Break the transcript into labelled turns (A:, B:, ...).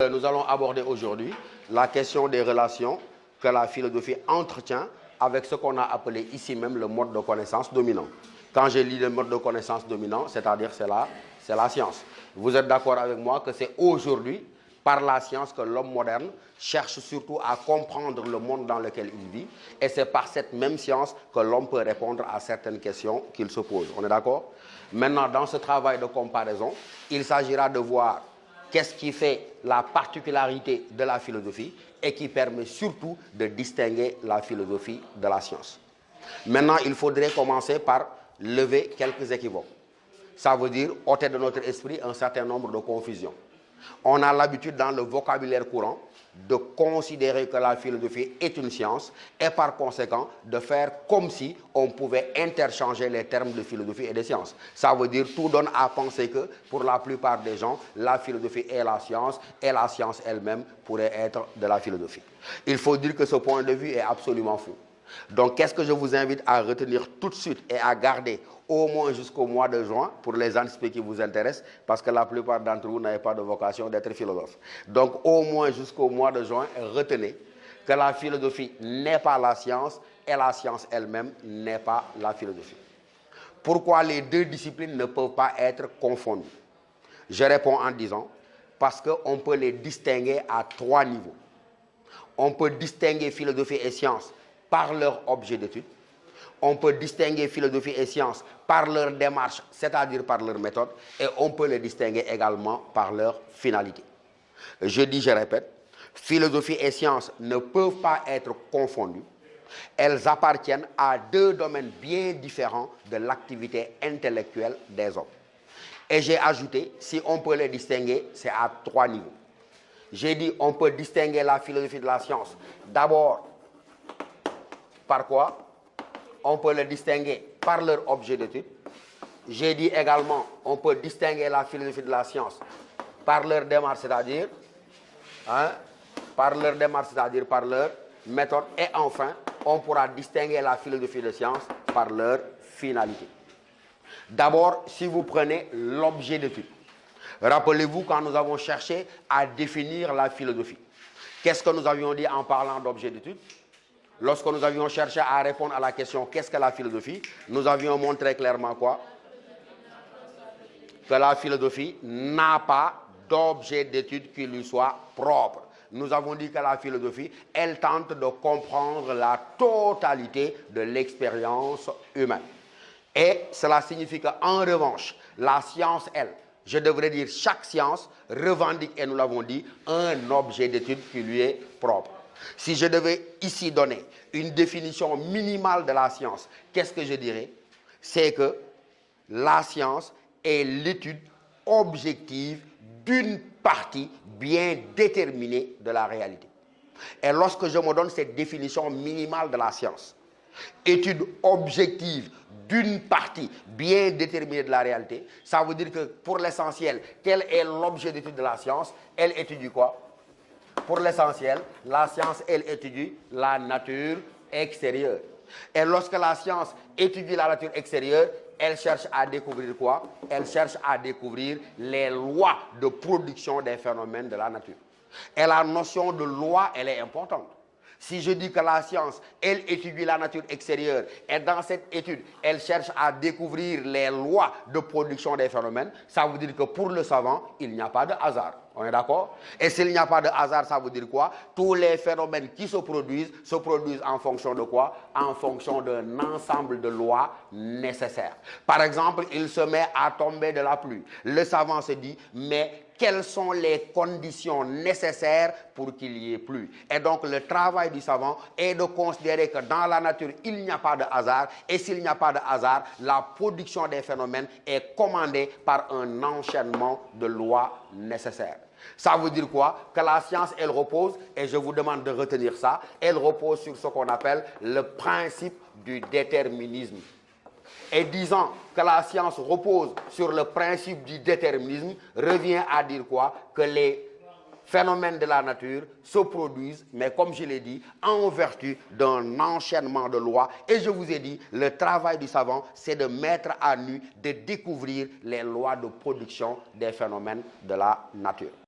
A: Nous allons aborder aujourd'hui la question des relations que la philosophie entretient avec ce qu'on a appelé ici même le mode de connaissance dominant. Quand je lis le mode de connaissance dominant, c'est-à-dire c'est la science. Vous êtes d'accord avec moi que c'est aujourd'hui, par la science, que l'homme moderne cherche surtout à comprendre le monde dans lequel il vit, et c'est par cette même science que l'homme peut répondre à certaines questions qu'il se pose. On est d'accord? Maintenant, dans ce travail de comparaison, il s'agira de voir qu'est-ce qui fait la particularité de la philosophie et qui permet surtout de distinguer la philosophie de la science. Maintenant, il faudrait commencer par lever quelques équivoques. Ça veut dire ôter de notre esprit un certain nombre de confusions. On a l'habitude dans le vocabulaire courant de considérer que la philosophie est une science et par conséquent de faire comme si on pouvait interchanger les termes de philosophie et de science. Ça veut dire tout donne à penser que pour la plupart des gens, la philosophie est la science et la science elle-même pourrait être de la philosophie. Il faut dire que ce point de vue est absolument faux. Donc qu'est-ce que je vous invite à retenir tout de suite et à garder au moins jusqu'au mois de juin pour les aspects qui vous intéressent, parce que la plupart d'entre vous n'avez pas de vocation d'être philosophe. Donc au moins jusqu'au mois de juin, retenez que la philosophie n'est pas la science et la science elle-même n'est pas la philosophie. Pourquoi les deux disciplines ne peuvent pas être confondues? Je réponds en disant, parce qu'on peut les distinguer à trois niveaux. On peut distinguer philosophie et science par leur objet d'étude. On peut distinguer philosophie et science par leur démarche, c'est-à-dire par leur méthode, et on peut les distinguer également par leur finalité. Je dis, je répète, philosophie et science ne peuvent pas être confondues. Elles appartiennent à deux domaines bien différents de l'activité intellectuelle des hommes. Et j'ai ajouté, si on peut les distinguer, c'est à trois niveaux. J'ai dit, on peut distinguer la philosophie de la science. D'abord, par quoi? On peut les distinguer par leur objet d'étude. J'ai dit également, on peut distinguer la philosophie de la science par leur démarche, c'est-à-dire par leur méthode. Et enfin, on pourra distinguer la philosophie de science par leur finalité. D'abord, si vous prenez l'objet d'étude, rappelez-vous quand nous avons cherché à définir la philosophie. Qu'est-ce que nous avions dit en parlant d'objet d'étude? Lorsque nous avions cherché à répondre à la question « Qu'est-ce que la philosophie ?», nous avions montré clairement quoi? Que la philosophie n'a pas d'objet d'étude qui lui soit propre. Nous avons dit que la philosophie, elle tente de comprendre la totalité de l'expérience humaine. Et cela signifie qu'en revanche, la science, elle, je devrais dire chaque science, revendique, et nous l'avons dit, un objet d'étude qui lui est propre. Si je devais ici donner une définition minimale de la science, qu'est-ce que je dirais? C'est que la science est l'étude objective d'une partie bien déterminée de la réalité. Et lorsque je me donne cette définition minimale de la science, étude objective d'une partie bien déterminée de la réalité, ça veut dire que pour l'essentiel, quel est l'objet d'étude de la science? Elle étudie quoi? Pour l'essentiel, la science, elle étudie la nature extérieure. Et lorsque la science étudie la nature extérieure, elle cherche à découvrir quoi? Elle cherche à découvrir les lois de production des phénomènes de la nature. Et la notion de loi, elle est importante. Si je dis que la science, elle étudie la nature extérieure et dans cette étude, elle cherche à découvrir les lois de production des phénomènes, ça veut dire que pour le savant, il n'y a pas de hasard. On est d'accord? Et s'il n'y a pas de hasard, ça veut dire quoi? Tous les phénomènes qui se produisent en fonction de quoi? En fonction d'un ensemble de lois nécessaires. Par exemple, il se met à tomber de la pluie. Le savant se dit, mais quelles sont les conditions nécessaires pour qu'il y ait plu? Et donc le travail du savant est de considérer que dans la nature, il n'y a pas de hasard. Et s'il n'y a pas de hasard, la production des phénomènes est commandée par un enchaînement de lois nécessaires. Ça veut dire quoi? Que la science, elle repose, et je vous demande de retenir ça, elle repose sur ce qu'on appelle le principe du déterminisme. Et disant que la science repose sur le principe du déterminisme revient à dire quoi? Que les phénomènes de la nature se produisent, mais comme je l'ai dit, en vertu d'un enchaînement de lois. Et je vous ai dit, le travail du savant, c'est de mettre à nu, de découvrir les lois de production des phénomènes de la nature.